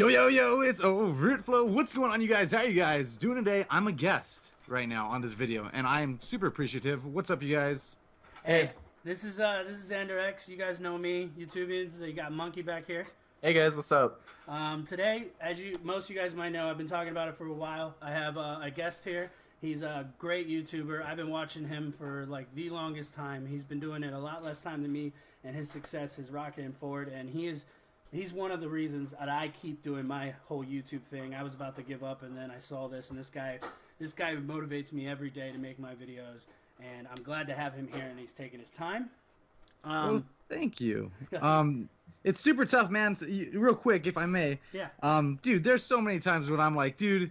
Yo, yo, yo, it's Over It Flow. What's going on, you guys? How are you guys doing today? I'm a guest right now on this video, and I'm super appreciative. What's up, you guys? Hey, this is zannderx. You guys know me, YouTubians. You got Monkey back here. Hey guys, what's up? Today, as most of you guys might know, I've been talking about it for a while. I have a guest here. He's a great YouTuber. I've been watching him for like the longest time. He's been doing it a lot less time than me, and his success is rocketing forward. And he's one of the reasons that I keep doing my whole YouTube thing. I was about to give up, and then I saw this, and this guy motivates me every day to make my videos. And I'm glad to have him here, and he's taking his time. Well, thank you. It's super tough, man. Real quick, if I may. Yeah. Dude, there's so many times when I'm like, dude,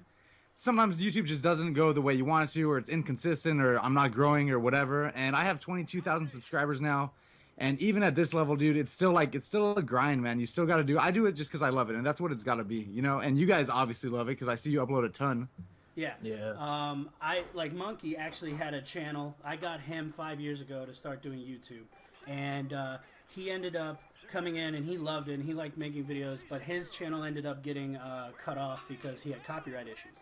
sometimes YouTube just doesn't go the way you want it to, or it's inconsistent, or I'm not growing, or whatever. And I have 22,000 subscribers now. And even at this level, dude, it's still a grind, man. You still got to do it. I do it just because I love it, and that's what it's got to be, you know? And you guys obviously love it because I see you upload a ton. Yeah. Yeah. I like Monkey actually had a channel. I got him 5 years ago to start doing YouTube, and he ended up coming in and he loved it and he liked making videos, but his channel ended up getting cut off because he had copyright issues.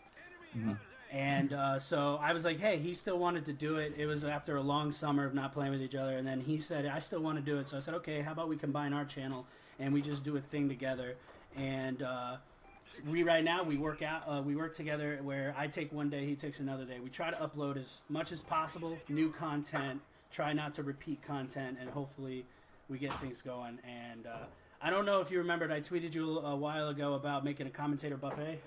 Mm-hmm. And so I was like, hey, he still wanted to do it. It was after a long summer of not playing with each other, and then he said, I still want to do it. So I said, okay, how about we combine our channel and we just do a thing together. And we work together where I take one day, he takes another day. We try to upload as much as possible, new content, try not to repeat content, and hopefully we get things going. And I don't know if you remembered, I tweeted you a while ago about making a commentator buffet.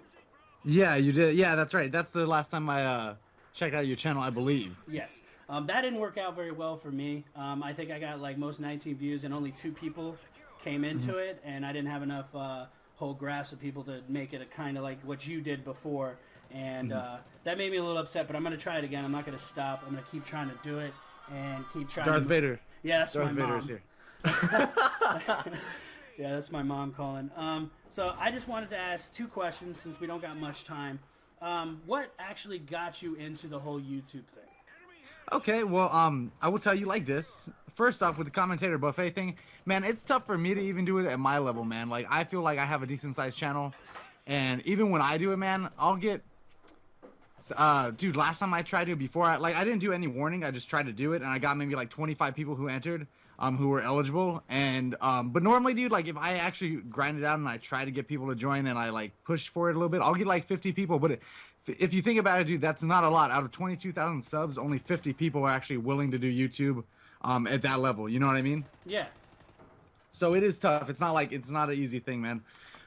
Yeah, you did. Yeah, that's right. That's the last time I checked out your channel, I believe. Yes. That didn't work out very well for me. I think I got like most 19 views and only 2 people came into it, and I didn't have enough whole grasp of people to make it a kind of like what you did before. And that made me a little upset, but I'm going to try it again. I'm not going to stop. I'm going to keep trying to do it and keep trying Darth Vader. Yeah, that's Darth my mom. Vader's here. Yeah, that's my mom calling. So I just wanted to ask 2 questions since we don't got much time. What actually got you into the whole YouTube thing? Okay, well, I will tell you like this. First off, with the commentator buffet thing, man, it's tough for me to even do it at my level, man. Like, I feel like I have a decent sized channel, and even when I do it, man, I'll get, dude, last time I tried to, I didn't do any warning, I just tried to do it, and I got maybe like 25 people who entered, who were eligible, and, but normally, dude, like, if I actually grind it out and I try to get people to join and I, like, push for it a little bit, I'll get like 50 people, but if you think about it, dude, that's not a lot. Out of 22,000 subs, only 50 people are actually willing to do YouTube at that level. You know what I mean? Yeah. So it is tough. It's not an easy thing, man.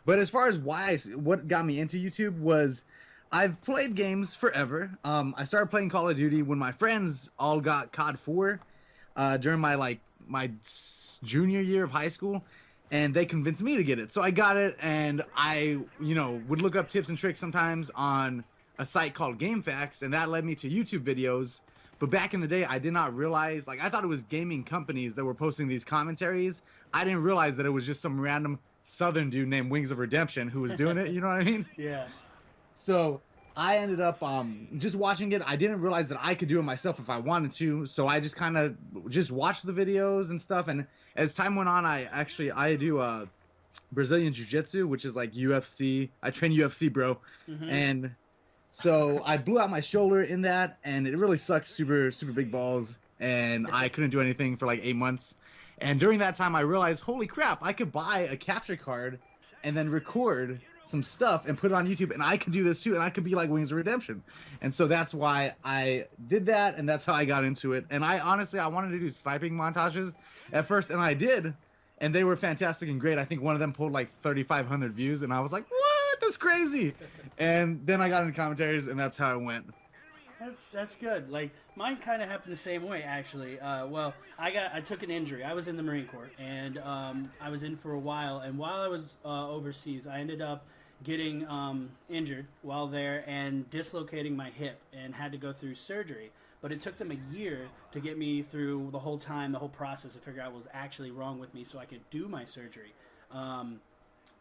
But as far as what got me into YouTube was I've played games forever. I started playing Call of Duty when my friends all got COD 4 during my junior year of high school. And they convinced me to get it. So I got it, and I, would look up tips and tricks sometimes on a site called GameFAQs, and that led me to YouTube videos. But back in the day, I did not realize, I thought it was gaming companies that were posting these commentaries. I didn't realize that it was just some random Southern dude named Wings of Redemption who was doing it, you know what I mean? Yeah. So I ended up just watching it. I didn't realize that I could do it myself if I wanted to. So I just kind of just watched the videos and stuff. And as time went on, I do Brazilian Jiu-Jitsu, which is like UFC. I train UFC, bro. Mm-hmm. And so I blew out my shoulder in that, and it really sucked, super, super big balls. And I couldn't do anything for like 8 months. And during that time, I realized, holy crap, I could buy a capture card and then record some stuff and put it on YouTube, and I could do this too, and I could be like Wings of Redemption. And so that's why I did that, and that's how I got into it. And I wanted to do sniping montages at first, and I did, and they were fantastic and great. I think one of them pulled like 3,500 views, and I was like, what? That's crazy. And then I got into commentaries, and that's how it went. That's good. Like, mine kind of happened the same way, actually. Well, I took an injury. I was in the Marine Corps, and I was in for a while. And while I was overseas, I ended up getting injured while there and dislocating my hip and had to go through surgery. But it took them a year to get me through the whole process to figure out what was actually wrong with me so I could do my surgery.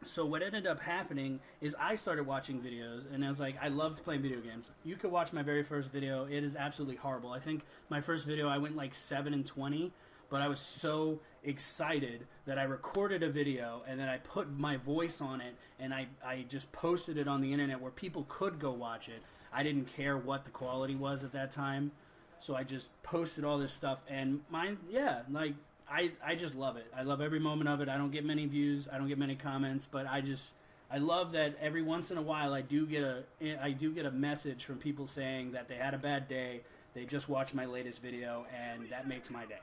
So what ended up happening is I started watching videos, and I was like, I loved playing video games. You could watch my very first video. It is absolutely horrible. I think my first video, I went like 7 and 20, but I was so excited that I recorded a video and then I put my voice on it and I just posted it on the internet where people could go watch it. I didn't care what the quality was at that time, so I just posted all this stuff, and mine, yeah, like I just love it. I love every moment of it. I don't get many views, I don't get many comments, but I love that every once in a while I do get a message from people saying that they had a bad day, they just watched my latest video, and that makes my day.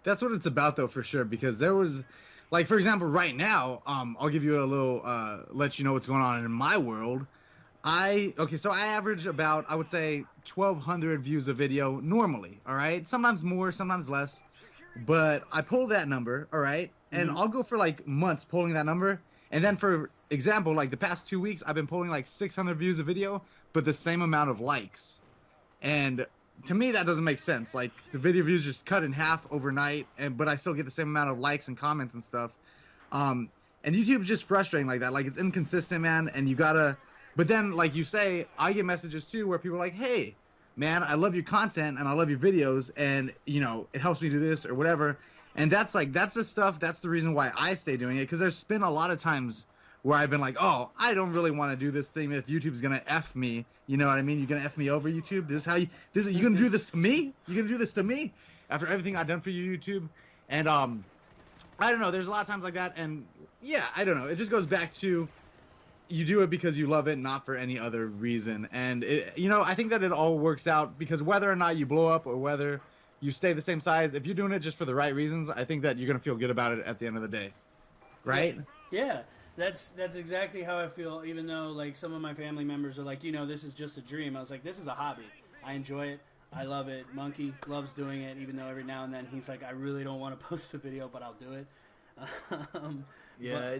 That's what it's about, though, for sure. Because there was, like, for example, right now, I'll give you a little, let you know what's going on in my world. So I average about, I would say, 1,200 views a video normally. All right, sometimes more, sometimes less, but I pull that number. All right, and I'll go for like months pulling that number, and then for example, like the past 2 weeks, I've been pulling like 600 views a video, but the same amount of likes, and to me, that doesn't make sense. Like, the video views just cut in half overnight, but I still get the same amount of likes and comments and stuff. And YouTube's just frustrating like that. Like, it's inconsistent, man, and you gotta... But then, like you say, I get messages, too, where people are like, hey, man, I love your content, and I love your videos, and, you know, it helps me do this or whatever. And that's the stuff, that's the reason why I stay doing it, because there's been a lot of times where I've been like, oh, I don't really want to do this thing if YouTube's gonna F me. You know what I mean? You're gonna F me over, YouTube? This is how you gonna do this to me? You gonna do this to me? After everything I've done for you, YouTube? And I don't know, there's a lot of times like that, and yeah, I don't know. It just goes back to, you do it because you love it, not for any other reason. And you know, I think that it all works out, because whether or not you blow up or whether you stay the same size, if you're doing it just for the right reasons, I think that you're gonna feel good about it at the end of the day. Right? Yeah. That's exactly how I feel, even though, like, some of my family members are like, you know, this is just a dream. I was like, this is a hobby. I enjoy it. I love it. Monkey loves doing it, even though every now and then he's like, I really don't want to post a video, but I'll do it.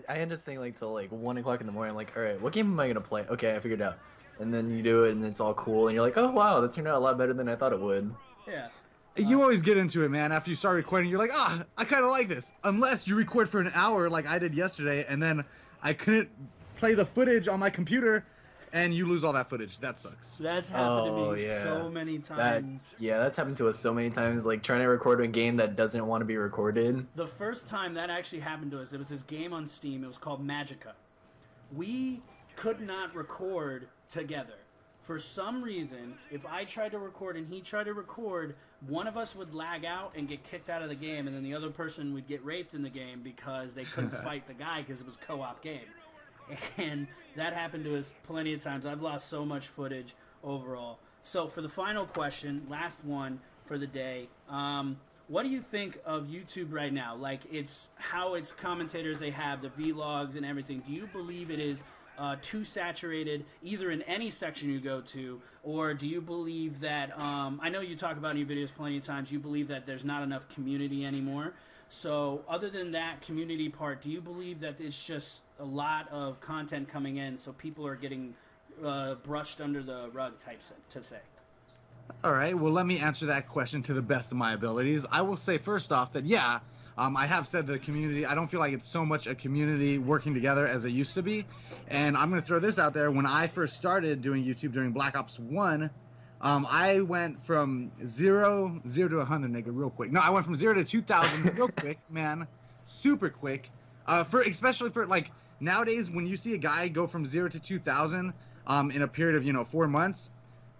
I end up staying, like, till, like, 1 o'clock in the morning. I'm like, all right, what game am I going to play? Okay, I figured it out. And then you do it, and it's all cool, and you're like, oh, wow, that turned out a lot better than I thought it would. Yeah. You always get into it, man. After you start recording, you're like, I kind of like this. Unless you record for an hour like I did yesterday, and then I couldn't play the footage on my computer, and you lose all that footage. That sucks. That's happened to me so many times. That's happened to us so many times, like trying to record a game that doesn't want to be recorded. The first time that actually happened to us, there was this game on Steam. It was called Magica. We could not record together. For some reason, if I tried to record and he tried to record, one of us would lag out and get kicked out of the game, and then the other person would get raped in the game because they couldn't fight the guy because it was a co-op game. And that happened to us plenty of times. I've lost so much footage overall. So for the final question, last one for the day, what do you think of YouTube right now? Like, it's how its commentators they have, the vlogs and everything. Do you believe it is too saturated, either in any section you go to, or do you believe that, I know you talk about in your videos plenty of times, you believe that there's not enough community anymore. So other than that community part, do you believe that it's just a lot of content coming in, so people are getting brushed under the rug, to say? All right, well, let me answer that question to the best of my abilities. I will say first off that, yeah, I have said the community, I don't feel like it's so much a community working together as it used to be. And I'm going to throw this out there. When I first started doing YouTube during Black Ops 1, I went from 0 to 100, nigga, real quick. No, I went from 0 to 2,000 real quick, man. Super quick. Especially for, like, nowadays when you see a guy go from 0 to 2,000 in a period of, 4 months,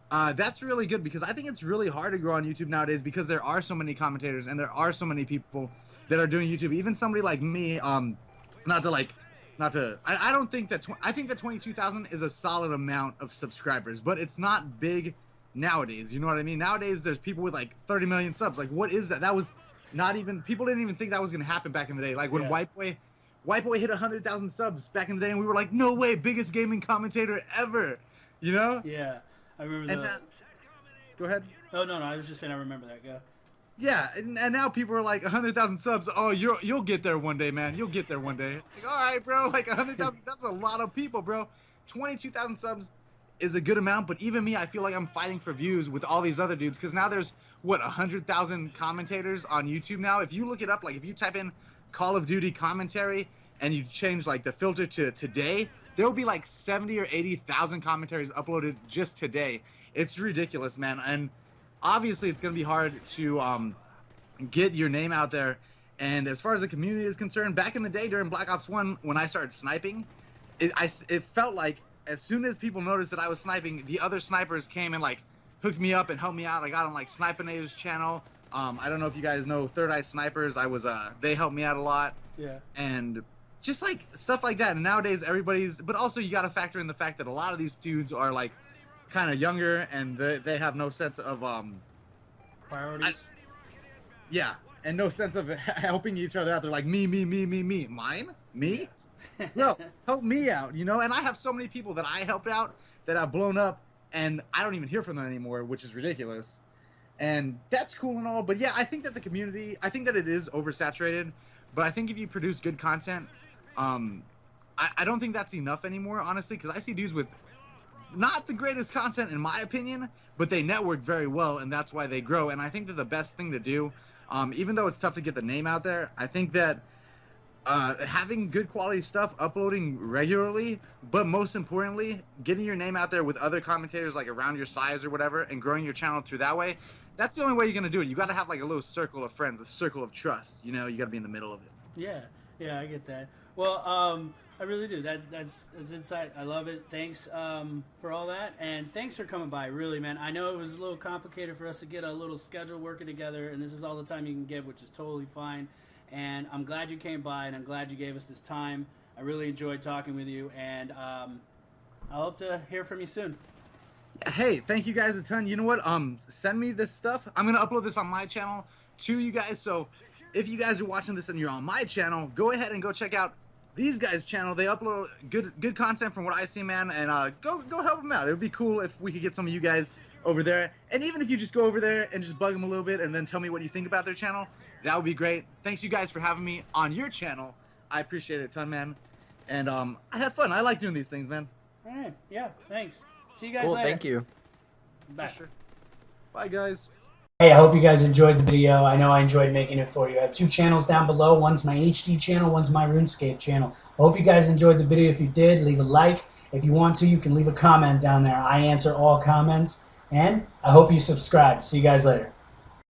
that's really good, because I think it's really hard to grow on YouTube nowadays, because there are so many commentators and there are so many people that are doing YouTube. Even somebody like me, I don't think that, I think that 22,000 is a solid amount of subscribers, but it's not big nowadays. You know what I mean? Nowadays, there's people with like 30 million subs. Like, what is that? That was not even, people didn't even think that was going to happen back in the day. Like when White Boy hit 100,000 subs back in the day, and we were like, no way, biggest gaming commentator ever, you know? Yeah, I remember that. Go ahead. Oh, no, I was just saying I remember that guy. Yeah, and now people are like 100,000 subs. Oh, you'll get there one day, man. You'll get there one day. Like, all right, bro. Like 100,000. That's a lot of people, bro. 22,000 subs is a good amount, but even me, I feel like I'm fighting for views with all these other dudes, because now there's 100,000 commentators on YouTube now. If you look it up, like if you type in Call of Duty commentary and you change like the filter to today, there will be like 70 or 80,000 commentaries uploaded just today. It's ridiculous, man. And obviously, it's going to be hard to get your name out there. And as far as the community is concerned, back in the day during Black Ops 1, when I started sniping, it felt like as soon as people noticed that I was sniping, the other snipers came and like hooked me up and helped me out. I got on like Snipinator's channel. I don't know if you guys know Third Eye Snipers. They helped me out a lot. Yeah. And just like stuff like that. And nowadays but also you got to factor in the fact that a lot of these dudes are like kind of younger and they have no sense of priorities. Yeah, and no sense of helping each other out. They're like me, mine, me, bro, help me out, you know. And I have so many people that I helped out that have blown up, and I don't even hear from them anymore, which is ridiculous. And that's cool and all, but yeah, I think that the community, I think that it is oversaturated. But I think if you produce good content, I don't think that's enough anymore, honestly, because I see dudes with not the greatest content in my opinion, but they network very well, and that's why they grow. And I think that the best thing to do, even though it's tough to get the name out there, I think that having good quality stuff, uploading regularly, but most importantly, getting your name out there with other commentators like around your size or whatever, and growing your channel through that way, that's the only way you're gonna do it. You got to have like a little circle of friends, a circle of trust. You know, you got to be in the middle of it. Yeah, I get that. Well, I really do. That's insight. I love it. Thanks for all that, and thanks for coming by. Really, man. I know it was a little complicated for us to get a little schedule working together, and this is all the time you can get, which is totally fine. And I'm glad you came by, and I'm glad you gave us this time. I really enjoyed talking with you, and I hope to hear from you soon. Hey, thank you guys a ton. You know what? Send me this stuff. I'm gonna upload this on my channel to you guys. So if you guys are watching this and you're on my channel, go ahead and go check out these guys' channel. They upload good content from what I see, man. And go help them out. It would be cool if we could get some of you guys over there. And even if you just go over there and just bug them a little bit and then tell me what you think about their channel, that would be great. Thanks you guys for having me on your channel. I appreciate it a ton, man. And I had fun. I like doing these things, man. All right. Yeah. Thanks. See you guys Cool, later. thank you. Bye. Sure. Bye, guys. Hey, I hope you guys enjoyed the video. I know I enjoyed making it for you. I have two channels down below. One's my HD channel, one's my RuneScape channel. I hope you guys enjoyed the video. If you did, leave a like. If you want to, you can leave a comment down there. I answer all comments. And I hope you subscribe. See you guys later.